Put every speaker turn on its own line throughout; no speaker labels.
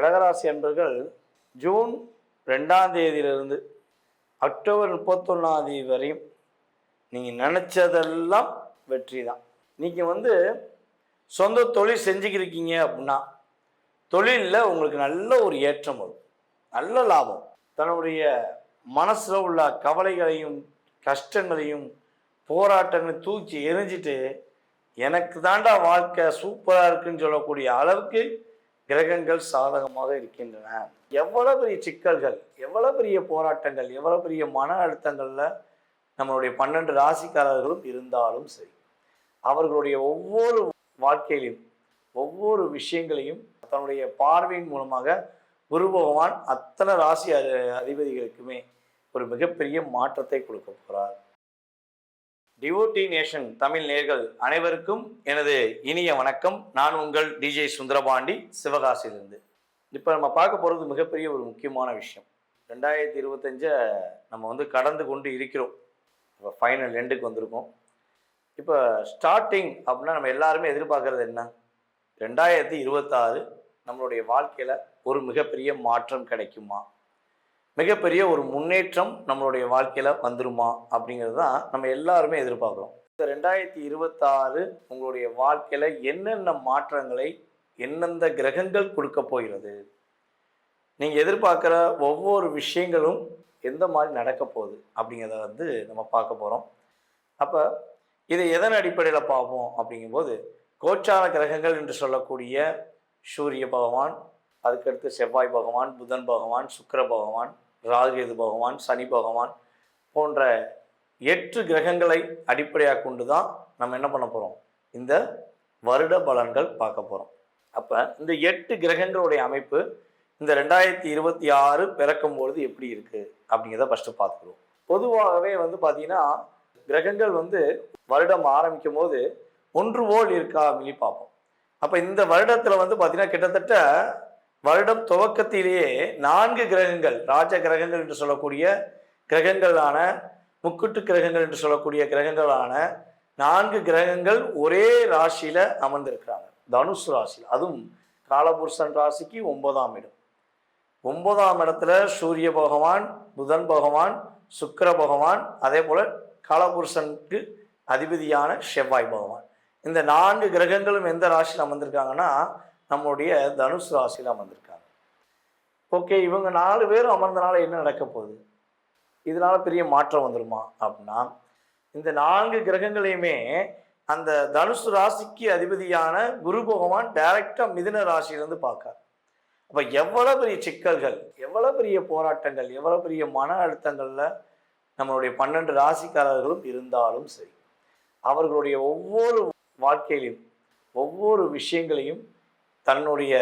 கடகராசி அன்பர்கள் ஜூன் 2ஆம் தேதியிலிருந்து அக்டோபர் 31ஆம் தேதி வரையும் நீங்கள் நினச்சதெல்லாம் வெற்றி தான். நீங்கள் சொந்த தொழில் செஞ்சுக்கிருக்கீங்க அப்படின்னா தொழிலில் உங்களுக்கு நல்ல ஒரு ஏற்றம் வரும், நல்ல லாபம். தன்னுடைய மனசில் உள்ள கவலைகளையும் கஷ்டங்களையும் போராட்டங்களையும் தூக்கி எரிஞ்சிட்டு எனக்கு தாண்டா வாழ்க்கை சூப்பராக இருக்குன்னு சொல்லக்கூடிய அளவுக்கு கிரகங்கள் சாதகமாக இருக்கின்றன. எவ்வளோ பெரிய சிக்கல்கள், எவ்வளோ பெரிய போராட்டங்கள், எவ்வளோ பெரிய மன அழுத்தங்களில் நம்மளுடைய 12 ராசிக்காரர்களும் இருந்தாலும் சரி, அவர்களுடைய ஒவ்வொரு வாழ்க்கையிலும் ஒவ்வொரு விஷயங்களையும் தன்னுடைய பார்வையின் மூலமாக குரு பகவான் அத்தனை ராசி அதிபதிகளுக்குமே ஒரு மிகப்பெரிய மாற்றத்தை கொடுக்க போகிறார். டிவோட்டி நேஷன் தமிழ் நேயர்கள் அனைவருக்கும் எனது இனிய வணக்கம். நான் உங்கள் டிஜே சுந்தரபாண்டி, சிவகாசியிலிருந்து. இப்போ நம்ம பார்க்க போகிறது மிகப்பெரிய ஒரு முக்கியமான விஷயம். 2025 நம்ம கடந்து கொண்டு இருக்கிறோம். இப்போ ஃபைனல் எண்டுக்கு வந்திருக்கோம். இப்போ ஸ்டார்டிங் அப்படின்னா நம்ம எல்லாருமே எதிர்பார்க்கறது என்ன? 2026 நம்மளுடைய வாழ்க்கையில் ஒரு மிகப்பெரிய மாற்றம் கிடைக்குமா, மிகப்பெரிய ஒரு முன்னேற்றம் நம்மளுடைய வாழ்க்கையில் வந்துருமா அப்படிங்கிறது தான் நம்ம எல்லாருமே எதிர்பார்க்குறோம். இந்த 2026 உங்களுடைய வாழ்க்கையில் என்னென்ன மாற்றங்களை எந்தெந்த கிரகங்கள் கொடுக்க போகிறது, நீங்கள் எதிர்பார்க்குற ஒவ்வொரு விஷயங்களும் எந்த மாதிரி நடக்க போகுது அப்படிங்கிறத நம்ம பார்க்க போகிறோம். அப்போ இதை எதன் அடிப்படையில் பார்ப்போம் அப்படிங்கும்போது, கோச்சார கிரகங்கள் என்று சொல்லக்கூடிய சூரிய பகவான், அதுக்கடுத்து செவ்வாய் பகவான், புதன் பகவான், சுக்கிர பகவான், ராகுகேது பகவான், சனி பகவான் போன்ற 8 கிரகங்களை அடிப்படையாக கொண்டு தான் நம்ம என்ன பண்ண போகிறோம், இந்த வருட பலன்கள் பார்க்க போகிறோம். அப்போ இந்த 8 கிரகங்களுடைய அமைப்பு இந்த 2026 பிறக்கும்பொழுது எப்படி இருக்குது அப்படிங்கிறத ஃபஸ்ட்டு பார்த்துக்கிறோம். பொதுவாகவே பார்த்தீங்கன்னா கிரகங்கள் வருடம் ஆரம்பிக்கும் போது ஒன்று போல் இருக்கா அப்படின்னு பார்ப்போம். அப்போ இந்த வருடத்தில் பார்த்தீங்கன்னா கிட்டத்தட்ட வருடம் துவக்கத்திலேயே 4 கிரகங்கள், ராஜ கிரகங்கள் என்று சொல்லக்கூடிய கிரகங்களான, முக்குட்டு கிரகங்கள் என்று சொல்லக்கூடிய கிரகங்களான 4 கிரகங்கள் ஒரே ராசியில் அமர்ந்திருக்கிறாங்க, தனுசு ராசியில். அதுவும் காலபுருஷன் ராசிக்கு 9ஆம் இடம். 9ஆம் இடத்துல சூரிய பகவான், புதன் பகவான், சுக்கிர பகவான், அதே போல் காலபுருஷனுக்கு அதிபதியான செவ்வாய் பகவான். இந்த 4 கிரகங்களும் எந்த ராசியில் அமர்ந்திருக்காங்கன்னா நம்முடைய தனுசு ராசியில் அமர்ந்திருக்காங்க. ஓகே, இவங்க 4 பேரும் அமர்ந்தனால என்ன நடக்க போகுது, இதனால பெரிய மாற்றம் வந்துருமா அப்படின்னா, இந்த 4 கிரகங்களையுமே அந்த தனுசு ராசிக்கு அதிபதியான குரு பகவான் டைரக்டாக மிதுன ராசியிலிருந்து பார்க்கார். அப்போ எவ்வளோ பெரிய சிக்கல்கள், எவ்வளோ பெரிய போராட்டங்கள், எவ்வளோ பெரிய மன அழுத்தங்களில் நம்மளுடைய 12 ராசிக்காரர்களும் இருந்தாலும் சரி, அவர்களுடைய ஒவ்வொரு வாழ்க்கையிலும் ஒவ்வொரு விஷயங்களையும் தன்னுடைய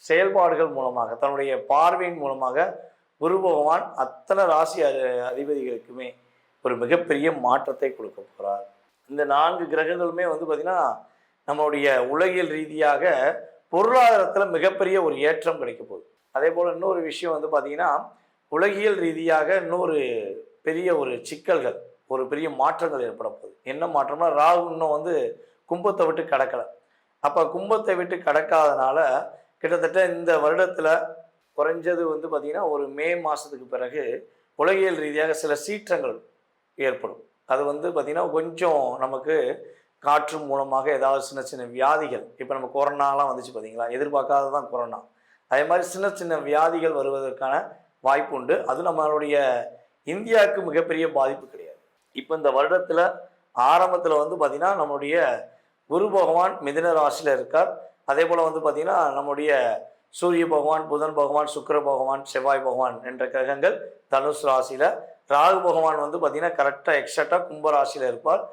செயல்பாடுகள் மூலமாக, தன்னுடைய பார்வையின் மூலமாக குரு பகவான் அத்தனை ராசி அதிபதிகளுக்குமே ஒரு மிகப்பெரிய மாற்றத்தை கொடுக்க போகிறார். இந்த 4 கிரகங்களுமே பார்த்திங்கன்னா நம்மளுடைய உலகியல் ரீதியாக பொருளாதாரத்தில் மிகப்பெரிய ஒரு ஏற்றம் கிடைக்க போகுது. அதே போல் இன்னொரு விஷயம் பார்த்திங்கன்னா உலகியல் ரீதியாக இன்னொரு பெரிய ஒரு சிக்கல்கள், ஒரு பெரிய மாற்றங்கள் ஏற்பட போகுது. என்ன மாற்றம்னா, ராகு இன்னும் கும்பத்தை விட்டு கடக்கலை. அப்போ கும்பத்தை விட்டு கடக்காதனால கிட்டத்தட்ட இந்த வருடத்தில் குறைஞ்சது பார்த்திங்கன்னா ஒரு மே மாதத்துக்கு பிறகு உலகியல் ரீதியாக சில சீற்றங்கள் ஏற்படும். அது பார்த்திங்கன்னா கொஞ்சம் நமக்கு காற்று மூலமாக ஏதாவது சின்ன சின்ன வியாதிகள், இப்போ நம்ம கொரோனாலாம் வந்துச்சு பார்த்தீங்களா, எதிர்பார்க்காததான் கொரோனா, அதே மாதிரி சின்ன சின்ன வியாதிகள் வருவதற்கான வாய்ப்பு உண்டு. அது நம்மளுடைய இந்தியாவுக்கு மிகப்பெரிய பாதிப்பு கிடையாது. இப்போ இந்த வருடத்தில் ஆரம்பத்தில் பார்த்திங்கன்னா நம்முடைய குரு பகவான் மிதுன ராசியில் இருக்கார். அதே போல் பார்த்திங்கன்னா நம்முடைய சூரிய பகவான், புதன் பகவான், சுக்கிர பகவான், செவ்வாய் பகவான் என்ற கிரகங்கள் தனுசு ராசியில், ராகு பகவான் பார்த்திங்கன்னா கரெக்டாக எக்ஸாக்டாக கும்பராசியில் இருப்பார்.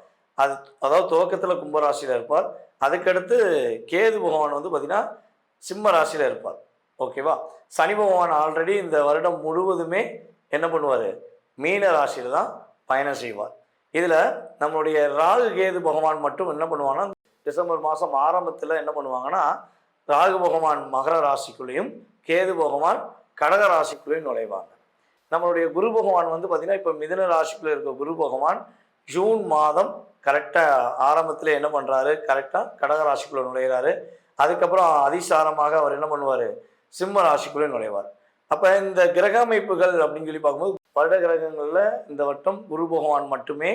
அதாவது துவக்கத்தில் கும்பராசியில் இருப்பார். அதுக்கடுத்து கேது பகவான் பார்த்திங்கன்னா சிம்ம ராசியில் இருப்பார். ஓகேவா? சனி பகவான் ஆல்ரெடி இந்த வருடம் முழுவதுமே என்ன பண்ணுவார், மீன ராசியில் தான் பயணம் செய்வார். இதில் நம்மளுடைய ராகு கேது பகவான் மட்டும் என்ன பண்ணுவாங்கன்னா டிசம்பர் மாதம் ஆரம்பத்தில் என்ன பண்ணுவாங்கன்னா ராகு பகவான் மகர ராசிக்குள்ளேயும் கேது பகவான் கடக ராசிக்குள்ளேயும் நுழைவாங்க. நம்மளுடைய குரு பகவான் பார்த்திங்கன்னா இப்போ மிதுன ராசிக்குள்ளே இருக்க குரு பகவான் ஜூன் மாதம் கரெக்டாக ஆரம்பத்தில் என்ன பண்ணுறாரு, கரெக்டாக கடக ராசிக்குள்ளே நுழைகிறாரு. அதுக்கப்புறம் அதிசாரமாக அவர் என்ன பண்ணுவார், சிம்ம ராசிக்குள்ளே நுழைவார். அப்போ இந்த கிரக அமைப்புகள் அப்படின்னு சொல்லி பார்க்கும்போது வருட கிரகங்களில் இந்த வட்டம் குரு பகவான் மட்டுமே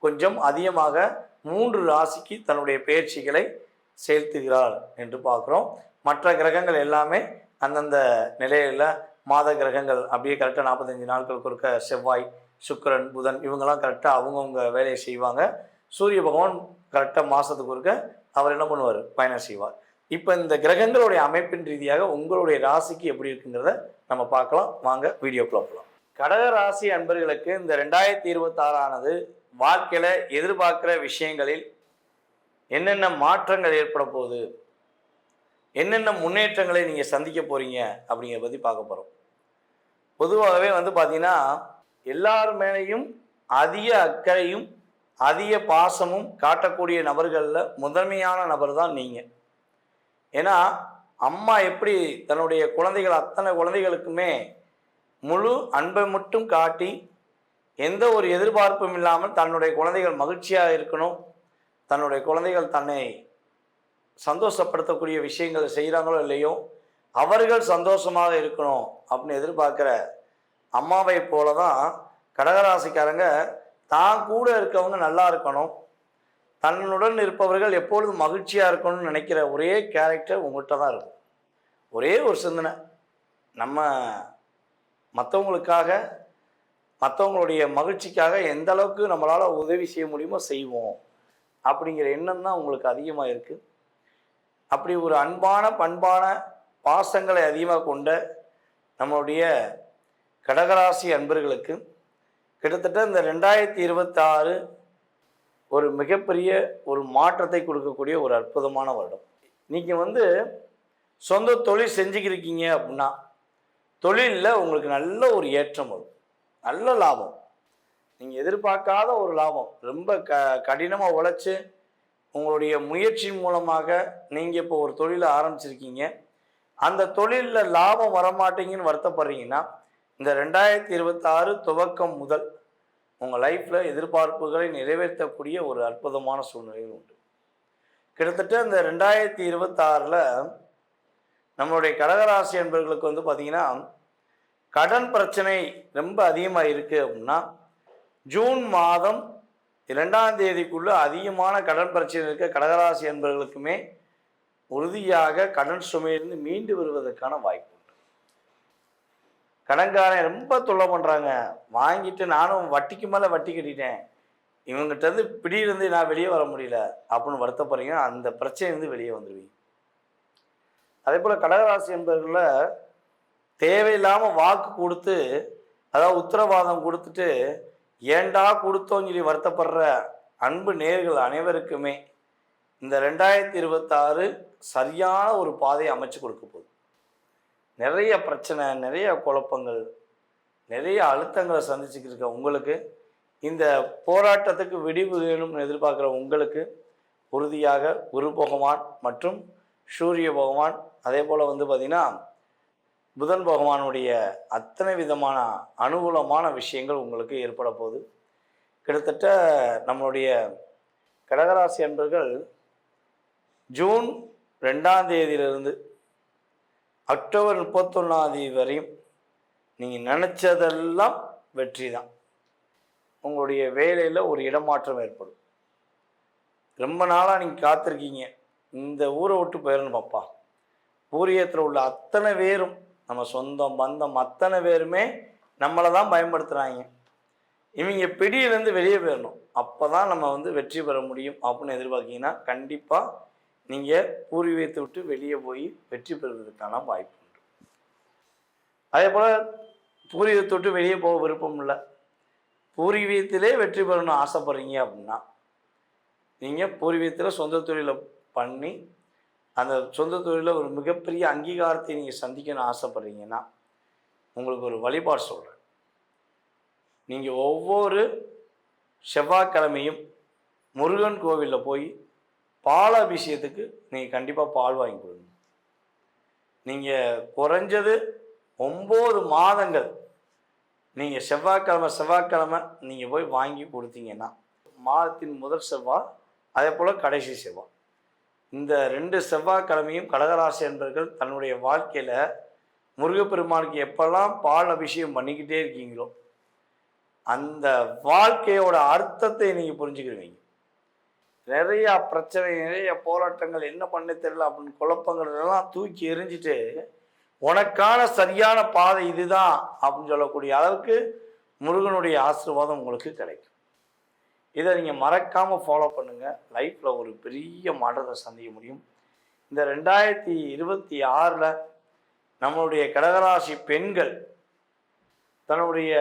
கொஞ்சம் அதிகமாக 3 ராசிக்கு தன்னுடைய பெயர்ச்சிகளை செலுத்துகிறார் என்று பார்க்குறோம். மற்ற கிரகங்கள் எல்லாமே அந்தந்த நிலையில் மாத கிரகங்கள் அப்படியே கரெக்டாக 45 நாட்களுக்கு ஒருக்க செவ்வாய், சுக்கிரன், புதன் இவங்கெல்லாம் கரெக்டாக அவங்கவுங்க வேலையை செய்வாங்க. சூரிய பகவான் கரெக்டாக மாதத்துக்கு ஒருக்க அவர் என்ன பண்ணுவார், பயணம் செய்வார். இப்போ இந்த கிரகங்களுடைய அமைப்பின் ரீதியாக உங்களுடைய ராசிக்கு எப்படி இருக்குங்கிறத நம்ம பார்க்கலாம். வாங்க வீடியோக்குள்ள போகலாம். கடக ராசி அன்பர்களுக்கு இந்த 2026 வாழ்க்கையில் எதிர்பார்க்குற விஷயங்களில் என்னென்ன மாற்றங்கள் ஏற்பட போகுது, என்னென்ன முன்னேற்றங்களை நீங்கள் சந்திக்க போகிறீங்க அப்படிங்கிறத பற்றி பார்க்க போகிறோம். பொதுவாகவே பார்த்தீங்கன்னா எல்லார் மேலேயும் அதிக அக்கறையும் அதிக பாசமும் காட்டக்கூடிய நபர்களில் முதன்மையான நபர் தான் நீங்கள். ஏன்னா அம்மா எப்படி தன்னுடைய குழந்தைகள் அத்தனை குழந்தைகளுக்குமே முழு அன்பை மட்டும் காட்டி எந்த ஒரு எதிர்பார்ப்பும் இல்லாமல் தன்னுடைய குழந்தைகள் மகிழ்ச்சியாக இருக்கணும், தன்னுடைய குழந்தைகள் தன்னை சந்தோஷப்படுத்தக்கூடிய விஷயங்களை செய்கிறாங்களோ இல்லையோ அவர்கள் சந்தோஷமாக இருக்கணும் அப்படின்னு எதிர்பார்க்குற அம்மாவை போல தான் கடகராசிக்காரங்க தான் கூட இருக்கவங்க நல்லா இருக்கணும், தன்னுடன் இருப்பவர்கள் எப்பொழுதும் மகிழ்ச்சியாக இருக்கணும்னு நினைக்கிற ஒரே கேரக்டர் உங்கள்கிட்ட தான் இருக்கும். ஒரே ஒரு சிந்தனை, நம்ம மற்றவங்களுக்காக மற்றவங்களுடைய மகிழ்ச்சிக்காக எந்த அளவுக்கு நம்மளால் உதவி செய்ய முடியுமோ செய்வோம் அப்படிங்கிற எண்ணம் தான் உங்களுக்கு அதிகமாக இருக்குது. அப்படி ஒரு அன்பான பண்பான பாசங்களை அதிகமாக கொண்ட நம்மளுடைய கடகராசி அன்பர்களுக்கு கிட்டத்தட்ட இந்த 2026 ஒரு மிகப்பெரிய ஒரு மாற்றத்தை கொடுக்கக்கூடிய ஒரு அற்புதமான வருடம். நீங்கள் சொந்த தொழில் செஞ்சுக்கிருக்கீங்க அப்படின்னா தொழிலில் உங்களுக்கு நல்ல ஒரு ஏற்றம் வரும், நல்ல லாபம், நீங்கள் எதிர்பார்க்காத ஒரு லாபம். ரொம்ப கடினமாக உழைச்சி உங்களுடைய முயற்சியின் மூலமாக நீங்கள் இப்போ ஒரு தொழிலை ஆரம்பிச்சிருக்கீங்க, அந்த தொழிலில் லாபம் வரமாட்டீங்கன்னு வருத்தப்படுறீங்கன்னா இந்த 2026 துவக்கம் முதல் உங்கள் லைஃப்பில் எதிர்பார்ப்புகளை நிறைவேற்றக்கூடிய ஒரு அற்புதமான சூழ்நிலைகள் உண்டு. கிட்டத்தட்ட இந்த 2026 நம்மளுடைய கடகராசி என்பவர்களுக்கு பார்த்தீங்கன்னா கடன் பிரச்சனை ரொம்ப அதிகமாக இருக்குது அப்படின்னா ஜூன் மாதம் 2ஆம் தேதிக்குள்ளே அதிகமான கடன் பிரச்சனை இருக்க கடகராசி என்பவர்களுக்குமே உறுதியாக கடன் சுமையிலிருந்து மீண்டு வருவதற்கான வாய்ப்பு உண்டு. கடன்காரன் ரொம்ப தொல்லை பண்ணுறாங்க, வாங்கிட்டு நானும் வட்டிக்கு மேலே வட்டி கட்டிட்டேன், இவங்ககிட்ட பிடியிலிருந்து நான் வெளியே வர முடியல அப்படின்னு வருத்தப்படுறீங்க, அந்த பிரச்சனையிலேருந்து வெளியே வந்துடுவீங்க. அதே போல் கடகராசி என்பவர்களில் தேவையில்லாமல் வாக்கு கொடுத்து, அதாவது உத்தரவாதம் கொடுத்துட்டு ஏண்டா கொடுத்தோன்னு சொல்லி வருத்தப்படுற அன்பு நேயர்கள் அனைவருக்குமே இந்த 2026 சரியான ஒரு பாதையை அமைச்சு கொடுக்க போகுது. நிறைய பிரச்சனை, நிறைய குழப்பங்கள், நிறைய அழுத்தங்களை சந்திச்சுக்கிட்டு இருக்க உங்களுக்கு, இந்த போராட்டத்துக்கு விடிவு வேணும்னு எதிர்பார்க்குற உங்களுக்கு உறுதியாக குரு பகவான் மற்றும் சூரிய பகவான் அதே போல் பார்த்திங்கன்னா புதன் பகவானுடைய அத்தனை விதமான அனுகூலமான விஷயங்கள் உங்களுக்கு ஏற்பட போகுது. கிட்டத்தட்ட நம்மளுடைய கடகராசி அன்பர்கள் ஜூன் 2ஆம் தேதியிலிருந்து அக்டோபர் 31ஆம் தேதி வரையும் நீங்கள் நினச்சதெல்லாம் வெற்றி தான். உங்களுடைய வேலையில் ஒரு இடமாற்றம் ஏற்படும். ரொம்ப நாளாக நீங்கள் காத்திருக்கீங்க, இந்த ஊரை விட்டு போயிடணும் பாப்பா, பூரியத்தில் உள்ள அத்தனை பேரும் நம்ம சொந்தம் பந்தம் அத்தனை பேருமே நம்மளை தான் பயன்படுத்துகிறாங்க, இவங்க பிடியிலேருந்து வெளியே போயிடணும், அப்போ தான் நம்ம வெற்றி பெற முடியும் அப்படின்னு எதிர்பார்க்கிங்கன்னா கண்டிப்பாக நீங்கள் பூர்வீகத்தை விட்டு வெளியே போய் வெற்றி பெறுவதற்கான வாய்ப்பு உண்டு. அதே போல் பூர்வீகத்தை விட்டு வெளியே போக விருப்பம் இல்லை, பூர்வீகத்திலே வெற்றி பெறணும்னு ஆசைப்படுறீங்க அப்படின்னா நீங்கள் பூர்வீகத்தில் சொந்த தொழிலை பண்ணி அந்த சொந்த தொழிலில் ஒரு மிகப்பெரிய அங்கீகாரத்தை நீங்கள் சந்திக்கணும்னு ஆசைப்படுறீங்கன்னா உங்களுக்கு ஒரு வழிபாடு சொல்கிறேன். நீங்கள் ஒவ்வொரு செவ்வாய்க்கிழமையும் முருகன் கோவிலில் போய் பால் அபிஷேகத்துக்கு நீங்கள் கண்டிப்பாக பால் வாங்கி கொடுங்க. நீங்கள் குறைஞ்சது 9 மாதங்கள் நீங்கள் செவ்வாய்க்கிழமை நீங்கள் போய் வாங்கி கொடுத்தீங்கன்னா மாதத்தின் முதல் செவ்வாய் அதே போல் கடைசி செவ்வாய் இந்த 2 செவ்வாய்க்கிழமையும் கடகராசி என்பர்கள் தன்னுடைய வாழ்க்கையில் முருகப்பெருமானுக்கு எப்பெல்லாம் பால் அபிஷேகம் பண்ணிக்கிட்டே இருக்கீங்களோ அந்த வாழ்க்கையோட அர்த்தத்தை நீங்கள் புரிஞ்சுக்கிடுவீங்க. நிறையா பிரச்சனை, நிறைய போராட்டங்கள், என்ன பண்ண தெரியல அப்படின்னு குழப்பங்கள் எல்லாம் தூக்கி எறிஞ்சிட்டு உனக்கான சரியான பாதை இதுதான் அப்படின்னு சொல்லக்கூடிய அளவுக்கு முருகனுடைய ஆசீர்வாதம் உங்களுக்கு கிடைக்கும். இதை நீங்கள் மறக்காமல் ஃபாலோ பண்ணுங்கள். லைஃப்பில் ஒரு பெரிய மாற்றத்தை சந்திக்க முடியும். இந்த 2026 நம்மளுடைய கடகராசி பெண்கள் தன்னுடைய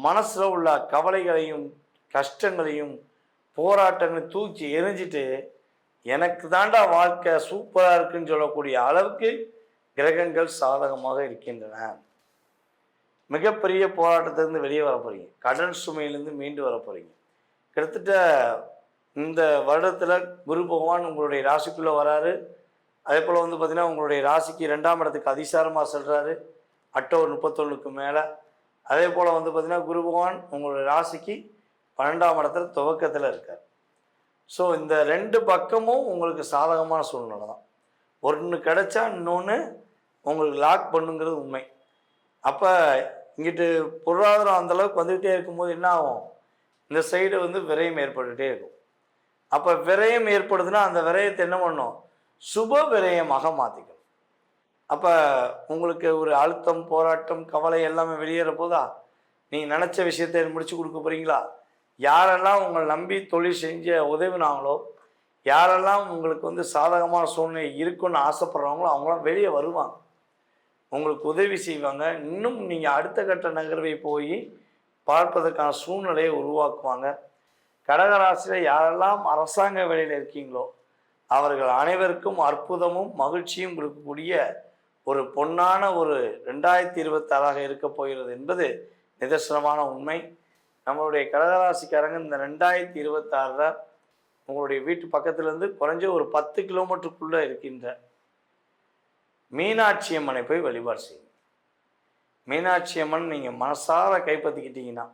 மனசில் உள்ள கவலைகளையும் கஷ்டங்களையும் போராட்டங்களையும் தூக்கி எரிஞ்சிட்டு எனக்கு தாண்டா வாழ்க்கை சூப்பராக இருக்குன்னு சொல்லக்கூடிய அளவுக்கு கிரகங்கள் சாதகமாக இருக்கின்றன. மிகப்பெரிய போராட்டத்திலிருந்து வெளியே வர போகிறீங்க. கடன் சுமையிலேருந்து மீண்டு வர போகிறீங்க. கிட்டத்தட்ட இந்த வருடத்தில் குரு பகவான் உங்களுடைய ராசிக்குள்ளே வராரு. அதே போல் வந்து பார்த்திங்கன்னா உங்களுடைய ராசிக்கு 2ஆம் இடத்துக்கு அதிசாரமாக செல்கிறாரு அக்டோபர் 31க்கு மேலே. அதே போல் வந்து பார்த்திங்கன்னா குரு பகவான் உங்களுடைய ராசிக்கு 12ஆம் இடத்துல துவக்கத்தில் இருக்கார். ஸோ இந்த 2 பக்கமும் உங்களுக்கு சாதகமான சூழ்நிலை தான். ஒன்று கிடைச்சா இன்னொன்று உங்களுக்கு லாக் பண்ணுங்கிறது உண்மை. அப்போ இங்கிட்டு பொருளாதாரம் அந்தளவுக்கு வந்துக்கிட்டே இருக்கும்போது என்ன ஆகும், இந்த சைடு வந்து விரயம் ஏற்பட்டுகிட்டே இருக்கும். அப்போ விரயம் ஏற்படுதுன்னா அந்த விரயத்தை என்ன பண்ணும், சுப விரயமாக மாற்றிக்கணும். அப்போ உங்களுக்கு ஒரு அழுத்தம், போராட்டம், கவலை எல்லாமே வெளியேற போதா, நீங்கள் நினச்ச விஷயத்தை முடிச்சு கொடுக்க போகிறீங்களா? யாரெல்லாம் உங்களை நம்பி தொழில் செஞ்ச உதவினாங்களோ, யாரெல்லாம் உங்களுக்கு வந்து சாதகமான சூழ்நிலை இருக்குன்னு ஆசைப்படுறாங்களோ அவங்களாம் வெளியே வருவாங்க, உங்களுக்கு உதவி செய்வாங்க. இன்னும் நீங்கள் அடுத்த கட்ட நகர்வை போய் பார்ப்பதற்கான சூழ்நிலையை உருவாக்குவாங்க. கடகராசியில் யாரெல்லாம் அரசாங்க வேலையில் இருக்கீங்களோ அவர்கள் அனைவருக்கும் அற்புதமும் மகிழ்ச்சியும் கொடுக்கக்கூடிய ஒரு பொன்னான ஒரு 2026 இருக்க போகிறது என்பது நிதர்சனமான உண்மை. நம்மளுடைய கடகராசிக்காரங்க இந்த 2026 உங்களுடைய வீட்டு பக்கத்துலேருந்து குறைஞ்ச ஒரு 10 கிலோமீட்டருக்குள்ளே இருக்கின்ற மீனாட்சி அம்மனை போய் வழிபாடு செய்யுங்க. மீனாட்சி அம்மன் நீங்கள் மனசார கைப்பற்றிக்கிட்டீங்கன்னா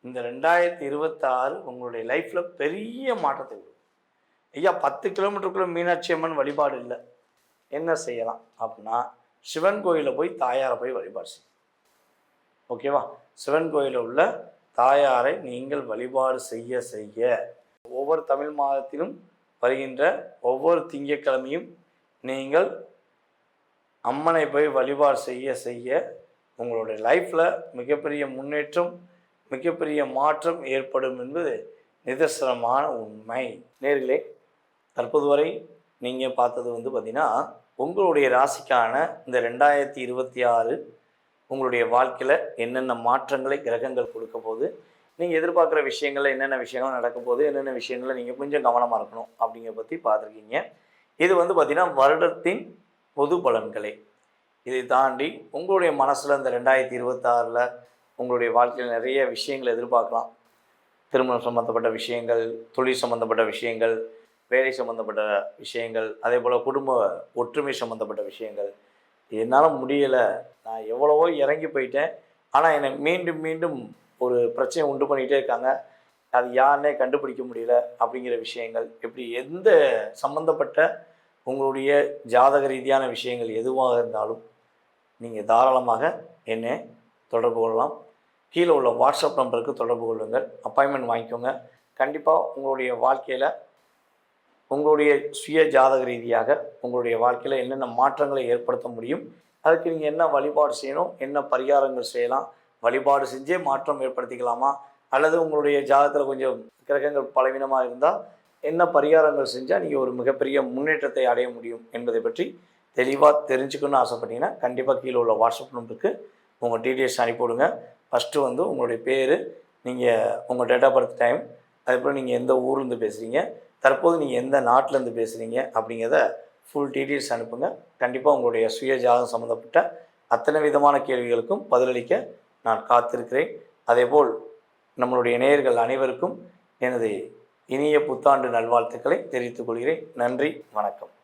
இந்த 2026 உங்களுடைய லைஃப்பில் பெரிய மாற்றத்தை கொடுக்கும். ஐயா 10 கிலோமீட்டருக்குள்ளே மீனாட்சி அம்மன் வழிபாடு இல்லை, என்ன செய்யலாம் அப்படின்னா சிவன் கோயிலில் போய் தாயாரை போய் வழிபாடு செய்யும். ஓகேவா? சிவன் கோயிலில் உள்ள தாயாரை நீங்கள் வழிபாடு செய்ய செய்ய ஒவ்வொரு தமிழ் மாதத்திலும் வருகின்ற ஒவ்வொரு திங்கட்கிழமையும் நீங்கள் அம்மனை போய் வழிபாடு செய்ய செய்ய உங்களுடைய லைஃப்பில் மிகப்பெரிய முன்னேற்றம், மிகப்பெரிய மாற்றம் ஏற்படும் என்பது நிதர்சனமான உண்மை. நேர்களே, தற்போது வரை நீங்கள் பார்த்தது வந்து பார்த்திங்கன்னா உங்களுடைய ராசிக்கான இந்த 2026 உங்களுடைய வாழ்க்கையில் என்னென்ன மாற்றங்களை கிரகங்கள் கொடுக்க போது, நீங்கள் எதிர்பார்க்குற விஷயங்களில் என்னென்ன விஷயங்கள் நடக்க போகுது, என்னென்ன விஷயங்களில் நீங்கள் கொஞ்சம் கவனமாக இருக்கணும் அப்படிங்கிறத பற்றி பார்த்துருக்கீங்க. இது வந்து பார்த்திங்கன்னா வருடத்தின் பொது பலன்களே. இதை தாண்டி உங்களுடைய மனசில் இந்த 2026 உங்களுடைய வாழ்க்கையில் நிறைய விஷயங்களை எதிர்பார்க்கலாம். திருமணம் சம்மந்தப்பட்ட விஷயங்கள், தொழில் சம்மந்தப்பட்ட விஷயங்கள், வேலை சம்மந்தப்பட்ட விஷயங்கள், அதே போல் குடும்ப ஒற்றுமை சம்மந்தப்பட்ட விஷயங்கள். என்னால் முடியலை, நான் எவ்வளவோ இறங்கி போயிட்டேன், ஆனால் என்னை மீண்டும் மீண்டும் ஒரு பிரச்சனை உண்டு பண்ணிகிட்டே இருக்காங்க, அது யாருன்னே கண்டுபிடிக்க முடியல அப்படிங்கிற விஷயங்கள், இப்படி எந்த சம்மந்தப்பட்ட உங்களுடைய ஜாதக ரீதியான விஷயங்கள் எதுவாக இருந்தாலும் நீங்கள் தாராளமாக என்னை தொடர்பு கொள்ளலாம். கீழே உள்ள வாட்ஸ்அப் நம்பருக்கு தொடர்பு கொள்ளுங்கள், அப்பாயின்மெண்ட் வாங்கிக்கோங்க. கண்டிப்பாக உங்களுடைய வாழ்க்கையில் உங்களுடைய சுய ஜாதக ரீதியாக உங்களுடைய வாழ்க்கையில் என்னென்ன மாற்றங்களை ஏற்படுத்த முடியும், அதுக்கு நீங்கள் என்ன வழிபாடு செய்யணும், என்ன பரிகாரங்கள் செய்யலாம், வழிபாடு செஞ்சே மாற்றம் ஏற்படுத்திக்கலாமா, அல்லது உங்களுடைய ஜாதகத்தில் கொஞ்சம் கிரகங்கள் பலவீனமாக இருந்தால் என்ன பரிகாரங்கள் செஞ்சால் நீங்கள் ஒரு மிகப்பெரிய முன்னேற்றத்தை அடைய முடியும் என்பதை பற்றி தெளிவாக தெரிஞ்சுக்கணும்னு ஆசைப்பட்டீங்கன்னா கண்டிப்பாக கீழே உள்ள வாட்ஸ்அப் நம்பருக்கு உங்கள் டீட்டெயில்ஸ் அனுப்பிவிடுங்க. ஃபஸ்ட்டு வந்து உங்களுடைய பேர், நீங்கள் உங்கள் டேட் ஆஃப் பர்த் டைம், அதுக்கப்புறம் நீங்கள் எந்த ஊர்லேருந்து பேசுகிறீங்க, தற்போது நீங்கள் எந்த நாட்டிலேருந்து பேசுகிறீங்க அப்படிங்கிறத ஃபுல் டீட்டெயில்ஸ் அனுப்புங்க. கண்டிப்பாக உங்களுடைய சுய ஜாதகம் சம்மந்தப்பட்ட அத்தனை விதமான கேள்விகளுக்கும் பதிலளிக்க நான் காத்திருக்கிறேன். அதேபோல் நம்மளுடைய நேயர்கள் அனைவருக்கும் எனது இனிய புத்தாண்டு நல்வாழ்த்துக்களை தெரிவித்துக் கொள்கிறேன். நன்றி, வணக்கம்.